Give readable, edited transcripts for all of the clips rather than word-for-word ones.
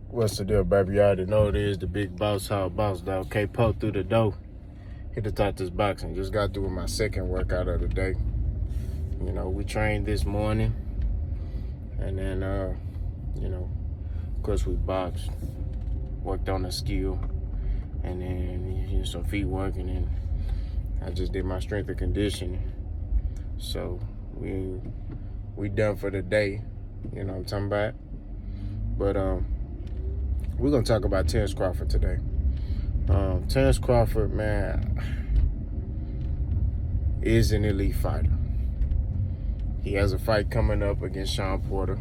What's the deal, baby? You already know it is the big boss, how boss dog. K-Po through the door. Hit the top this boxing. Just got through with my second workout of the day. You know, we trained this morning. And then, of course we boxed. Worked on the skill. And then some feet work. And then I just did my strength and conditioning. So we done for the day. You know what I'm talking about? But, we're going to talk about Terence Crawford today. Terence Crawford, man, is an elite fighter. He has a fight coming up against Shawn Porter.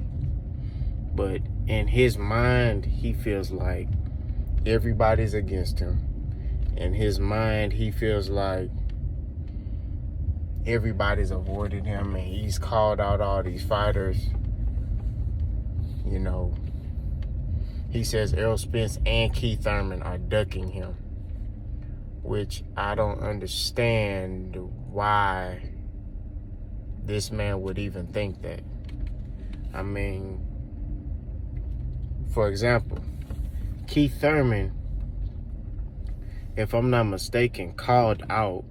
But in his mind, he feels like everybody's against him. In his mind, he feels like everybody's avoiding him, and he's called out all these fighters. You know, he says Errol Spence and Keith Thurman are ducking him, which I don't understand why this man would even think that. I mean, for example, Keith Thurman, if I'm not mistaken, called out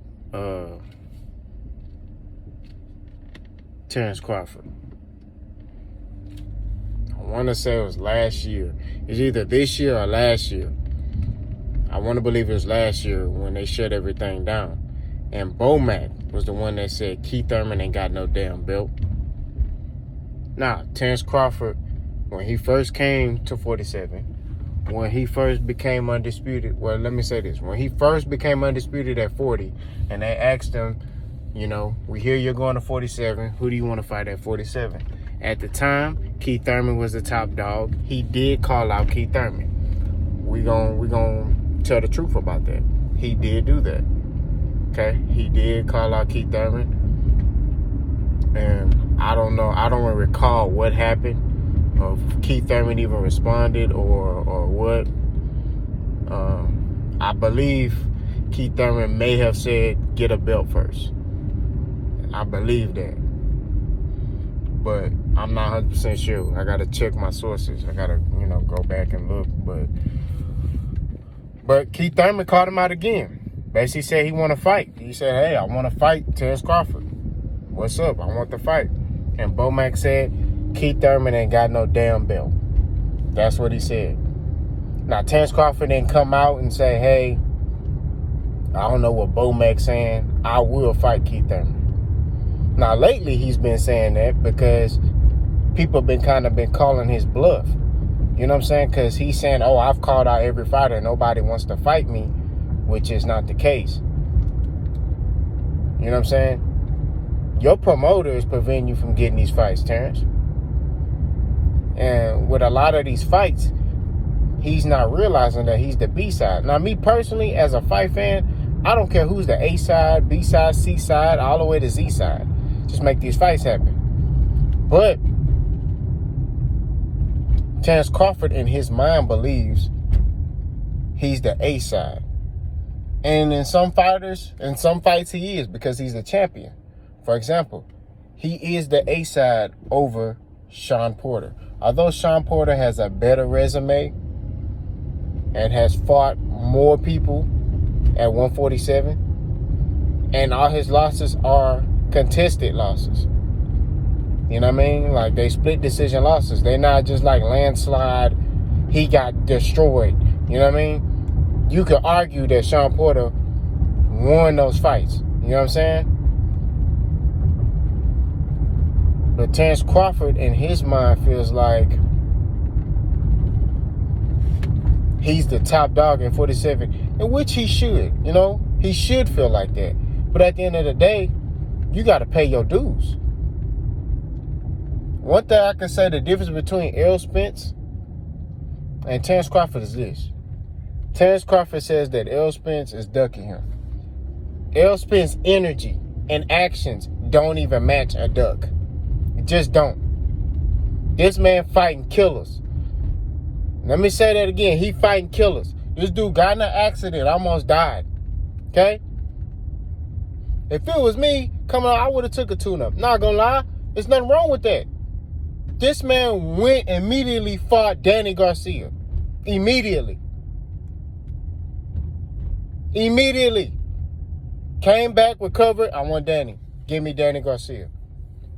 Terence Crawford. I want to say it was last year. It's either this year or last year. I want to believe it was last year when they shut everything down. And Bomac was the one that said Keith Thurman ain't got no damn belt. Now, Terence Crawford, when he first came to 47, when he first became undisputed, well, let me say this. When he first became undisputed at 40, and they asked him, you know, we hear you're going to 47. Who do you want to fight at 47? At the time, Keith Thurman was the top dog. He did call out Keith Thurman. We gon' tell the truth about that. He did do that. Okay? He did call out Keith Thurman. And I don't know. I don't recall what happened. If Keith Thurman even responded or what. I believe Keith Thurman may have said, get a belt first. I believe that. But I'm not 100% sure. I got to check my sources. I got to, go back and look. But Keith Thurman called him out again. Basically said he want to fight. He said, hey, I want to fight Terence Crawford. What's up? I want to fight. And Bomac said, Keith Thurman ain't got no damn belt. That's what he said. Now, Terence Crawford didn't come out and say, hey, I don't know what Bomac's saying. I will fight Keith Thurman. Now, lately, he's been saying that because people been calling his bluff. You know what I'm saying? Because he's saying, oh, I've called out every fighter. Nobody wants to fight me, which is not the case. You know what I'm saying? Your promoter is preventing you from getting these fights, Terrence. And with a lot of these fights, he's not realizing that he's the B-side. Now, me personally, as a fight fan, I don't care who's the A-side, B-side, C-side, all the way to Z-side. Just make these fights happen. But Terence Crawford, in his mind, believes he's the A-side. And in some fighters, in some fights, he is because he's the champion. For example, he is the A-side over Shawn Porter. Although Shawn Porter has a better resume and has fought more people at 147, and all his losses are contested losses. You know what I mean? Like, they split decision losses. They're not just like landslide, he got destroyed. You know what I mean? You could argue that Shawn Porter won those fights. You know what I'm saying? But Terence Crawford, in his mind, feels like he's the top dog in 47, in which he should. He should feel like that. But at the end of the day, you got to pay your dues. One thing I can say, the difference between Errol Spence and Terence Crawford is this. Terence Crawford says that Errol Spence is ducking him. Errol Spence's energy and actions don't even match a duck. It just don't. This man fighting killers. Let me say that again. He fighting killers. This dude got in an accident, almost died. Okay? If it was me, coming out, I would have took a tune-up. Not gonna lie, there's nothing wrong with that. This man went immediately fought Danny Garcia. Immediately. Came back, recovered. I want Danny. Give me Danny Garcia.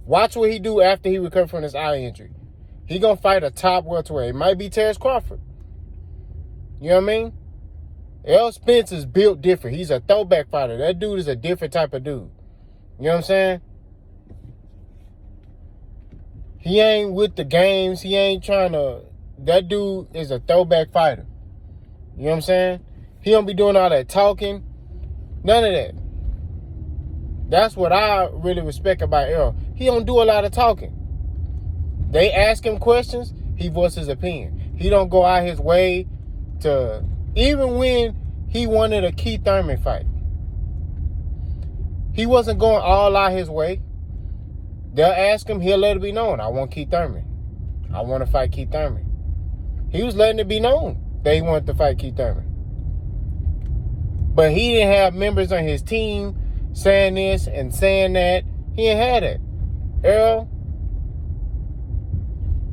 Watch what he do after he recovered from his eye injury. He gonna fight a top welterweight. It might be Terrence Crawford. You know what I mean? Errol Spence is built different. He's a throwback fighter. That dude is a different type of dude. You know what I'm saying? He ain't with the games. He ain't trying to... That dude is a throwback fighter. You know what I'm saying? He don't be doing all that talking. None of that. That's what I really respect about Errol. He don't do a lot of talking. They ask him questions, he voices his opinion. He don't go out his way to... Even when he wanted a Keith Thurman fight, he wasn't going all out his way. They'll ask him, he'll let it be known. I want Keith Thurman. I want to fight Keith Thurman. He was letting it be known that he wanted to fight Keith Thurman. But he didn't have members on his team saying this and saying that. He didn't have that. Errol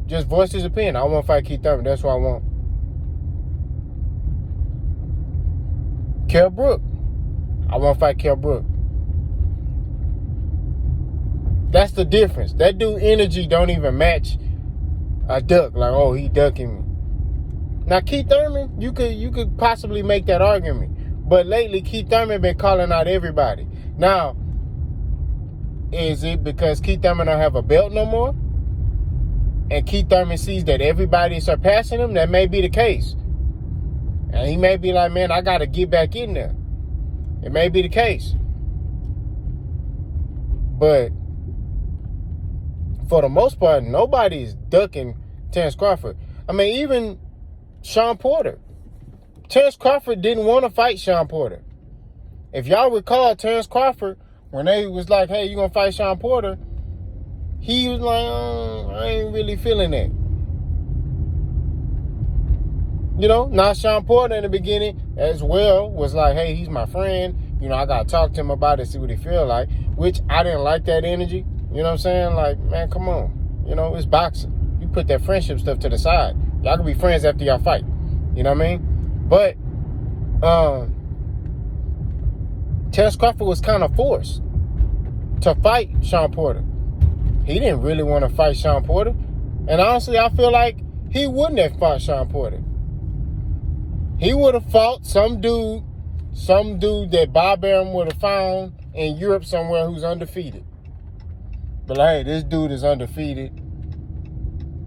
just voiced his opinion. I want to fight Keith Thurman. That's what I want. Kell Brook. I want to fight Kell Brook. That's the difference. That dude energy don't even match a duck. Like, oh, he ducking me. Now, Keith Thurman, you could possibly make that argument. But lately, Keith Thurman been calling out everybody. Now, is it because Keith Thurman don't have a belt no more? And Keith Thurman sees that everybody is surpassing him? That may be the case. And he may be like, man, I got to get back in there. It may be the case. But for the most part, nobody's ducking Terence Crawford. I mean, even Sean Porter. Terence Crawford didn't want to fight Sean Porter. If y'all recall, Terence Crawford, when they was like, hey, you going to fight Sean Porter? He was like, I ain't really feeling that. You know, now Sean Porter in the beginning as well was like, hey, he's my friend. You know, I got to talk to him about it, see what he feel like, which I didn't like that energy. You know what I'm saying? Like, man, come on. You know, it's boxing. You put that friendship stuff to the side. Y'all can be friends after y'all fight. You know what I mean? But Terence Crawford was kind of forced to fight Sean Porter. He didn't really want to fight Sean Porter. And honestly, I feel like he wouldn't have fought Sean Porter. He would have fought some dude that Bob Arum would have found in Europe somewhere who's undefeated. But like, hey, this dude is undefeated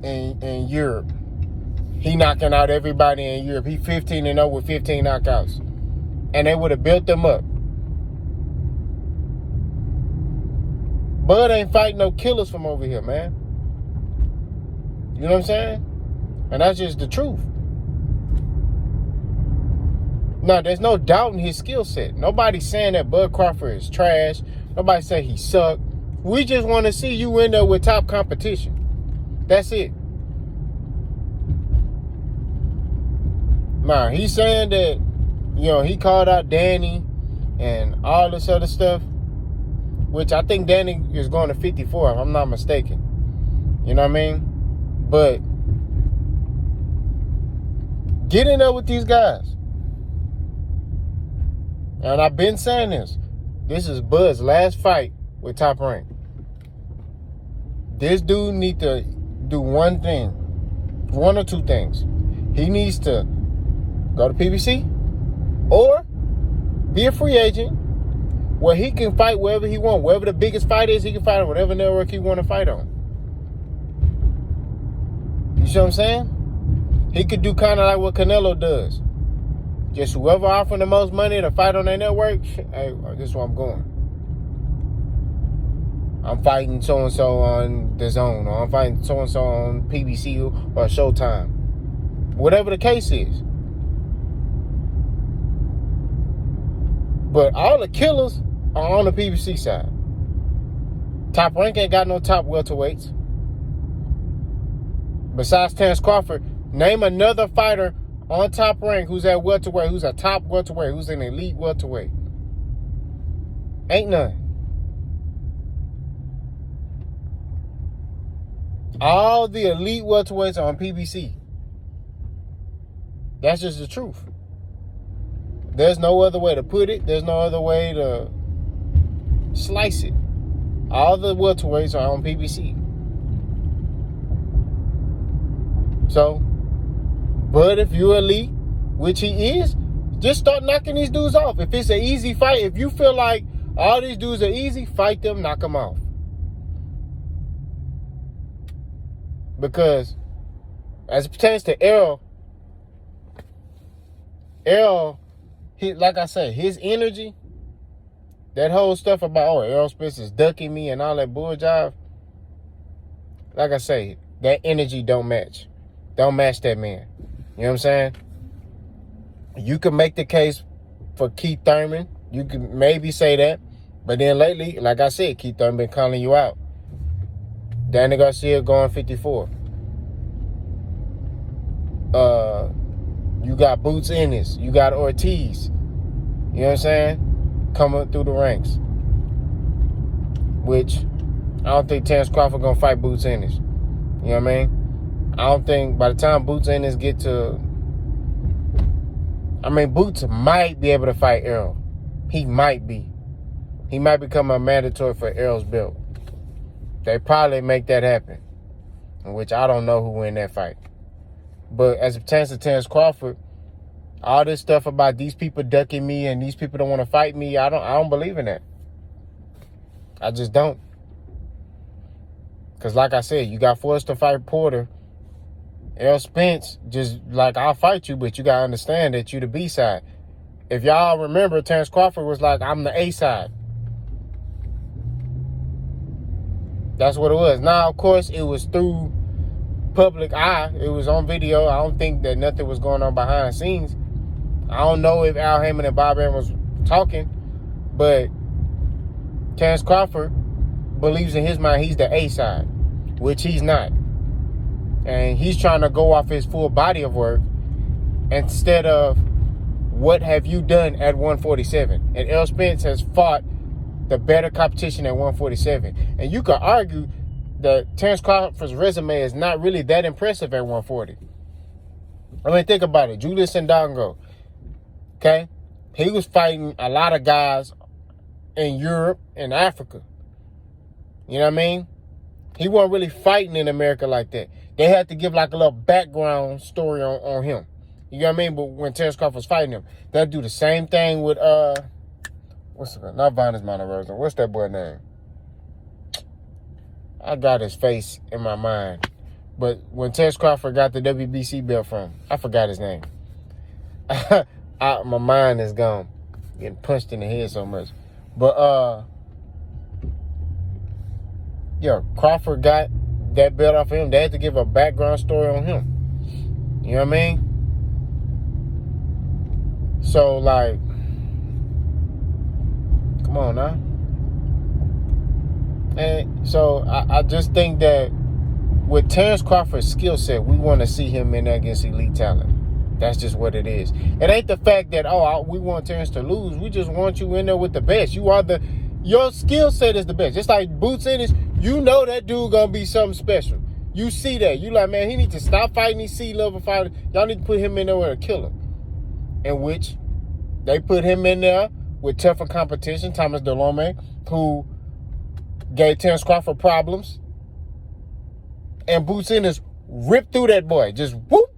in Europe. He knocking out everybody in Europe. He 15-0 with 15 knockouts. And they would have built them up. Bud ain't fighting no killers from over here, man. You know what I'm saying? And that's just the truth. Now, there's no doubt in his skill set. Nobody's saying that Bud Crawford is trash. Nobody say he sucked. We just want to see you in there with top competition. That's it. Now, he's saying that, you know, he called out Danny and all this other stuff, which I think Danny is going to 54, if I'm not mistaken. You know what I mean? But get in there with these guys. And I've been saying this. This is Bud's last fight with Top Rank. This dude need to do one thing. One or two things. He needs to go to PBC or be a free agent where he can fight wherever he wants. Wherever the biggest fight is, he can fight on whatever network he want to fight on. You see what I'm saying? He could do kind of like what Canelo does. Just whoever offering the most money to fight on their network, hey, this is where I'm going. I'm fighting so-and-so on The Zone, or I'm fighting so-and-so on PBC or Showtime. Whatever the case is. But all the killers are on the PBC side. Top Rank ain't got no top welterweights. Besides Terence Crawford, name another fighter on Top Rank who's at welterweight, who's a top welterweight, who's an elite welterweight. Ain't none. All the elite welterweights are on PBC. That's just the truth. There's no other way to put it. There's no other way to slice it. All the welterweights are on PBC. So, but if you're elite, which he is, just start knocking these dudes off. If it's an easy fight, if you feel like all these dudes are easy, fight them, knock them off. Because as it pertains to Errol, like I said, his energy, that whole stuff about, Errol Spence is ducking me and all that bull jive, like I say, that energy don't match. Don't match that man. You know what I'm saying? You can make the case for Keith Thurman. You can maybe say that. But then lately, like I said, Keith Thurman been calling you out. Danny Garcia going 54. You got Boots Ennis. You got Ortiz. You know what I'm saying? Coming through the ranks. Which, I don't think Terence Crawford going to fight Boots Ennis. You know what I mean? I don't think by the time Boots Ennis get to... Boots might be able to fight Errol. He might be. He might become a mandatory for Errol's belt. They probably make that happen. Which I don't know who win that fight. But as it pertains to Terence Crawford, all this stuff about these people ducking me and these people don't want to fight me, I don't believe in that. I just don't. Because like I said, you got forced to fight Porter. Errol Spence, just like, I'll fight you, but you got to understand that you the B side. If y'all remember, Terence Crawford was like, I'm the A side. That's what it was. Now, of course, it was through public eye. It was on video. I don't think that nothing was going on behind the scenes. I don't know if Al Heyman and Bob Arum was talking, but Terence Crawford believes in his mind he's the A side, which he's not. And he's trying to go off his full body of work instead of what have you done at 147. And Errol Spence has fought the better competition at 147. And you could argue that Terence Crawford's resume is not really that impressive at 140. Think about it. Julius Ndongo, okay? He was fighting a lot of guys in Europe and Africa. You know what I mean? He wasn't really fighting in America like that. They had to give like a little background story on him. You know what I mean? But when Terence Crawford was fighting him, they'll do the same thing with, what's the, not Vinus Monterosa. What's that boy name? I got his face in my mind. But when Terence Crawford got the WBC belt from, I forgot his name. My mind is gone. Getting punched in the head so much. But, Crawford got that belt off of him. They had to give a background story on him. You know what I mean? So, like, come on now. And so, I just think that with Terence Crawford's skill set, we want to see him in there against elite talent. That's just what it is. It ain't the fact that, we want Terence to lose. We just want you in there with the best. Your skill set is the best. Just like Boots Ennis, you know that dude gonna be something special. You see that. You like, man, he needs to stop fighting these C-level fighters. Y'all need to put him in there with a killer. In which they put him in there with tougher competition, Thomas Delorme, who gave Terence Crawford problems. And Boots Ennis ripped through that boy. Just whoop.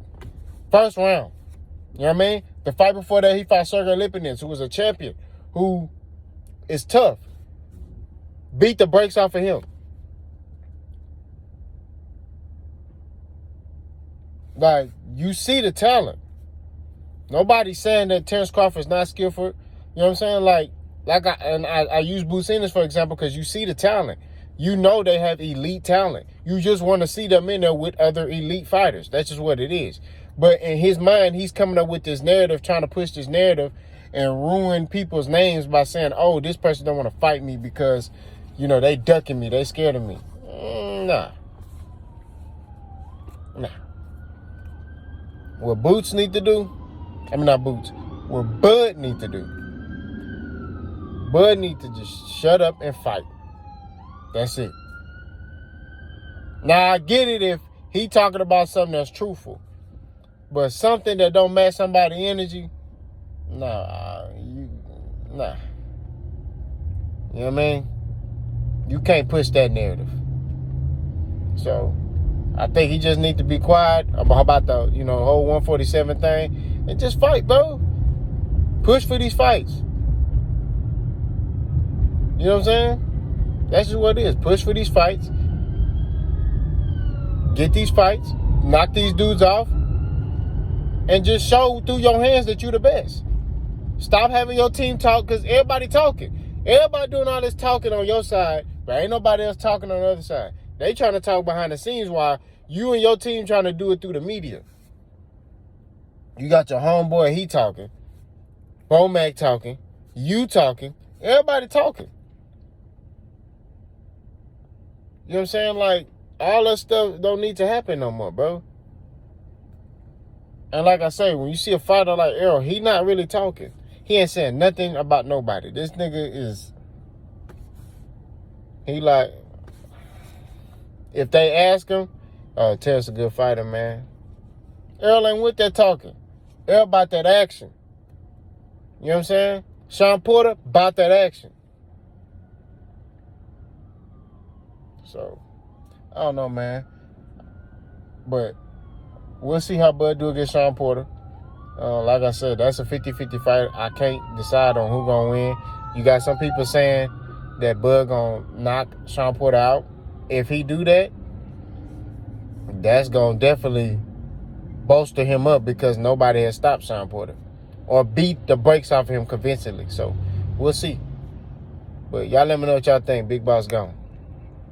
First round. You know what I mean? The fight before that, he fought Sergey Lipinets, who was a champion, who is tough. Beat the brakes off of him. Like, you see the talent. Nobody's saying that Terence Crawford's not skillful. You know what I'm saying? I use Boots Ennis, for example, because you see the talent. You know they have elite talent. You just want to see them in there with other elite fighters. That's just what it is. But in his mind, he's coming up with this narrative, trying to push this narrative and ruin people's names by saying, this person don't want to fight me because, they ducking me. They scared of me. Nah. What Boots need to do, not Boots, what Bud need to do, Bud need to just shut up and fight. That's it. Now, I get it if he talking about something that's truthful. But something that don't match somebody's energy, nah. You know what I mean? You can't push that narrative. So I think he just need to be quiet about the, whole 147 thing and just fight, bro. Push for these fights. You know what I'm saying? That's just what it is. Push for these fights. Get these fights. Knock these dudes off. And just show through your hands that you're the best. Stop having your team talk, because everybody talking. Everybody doing all this talking on your side, but ain't nobody else talking on the other side. They trying to talk behind the scenes while you and your team trying to do it through the media. You got your homeboy, he talking. Bomac talking. You talking. Everybody talking. You know what I'm saying? Like, all that stuff don't need to happen no more, bro. And like I say, when you see a fighter like Errol, he not really talking. He ain't saying nothing about nobody. This nigga is... He like... If they ask him, oh, Terrence a good fighter, man. Errol ain't with that talking. Errol about that action. You know what I'm saying? Sean Porter, about that action. So, I don't know, man. But we'll see how Bud do against Sean Porter. Like I said, that's a 50-50 fight. I can't decide on who gonna win. You got some people saying that Bud gonna knock Sean Porter out. If he do that, that's gonna definitely bolster him up, because nobody has stopped Sean Porter or beat the brakes off of him convincingly. So we'll see. But y'all let me know what y'all think. Big Boss gone.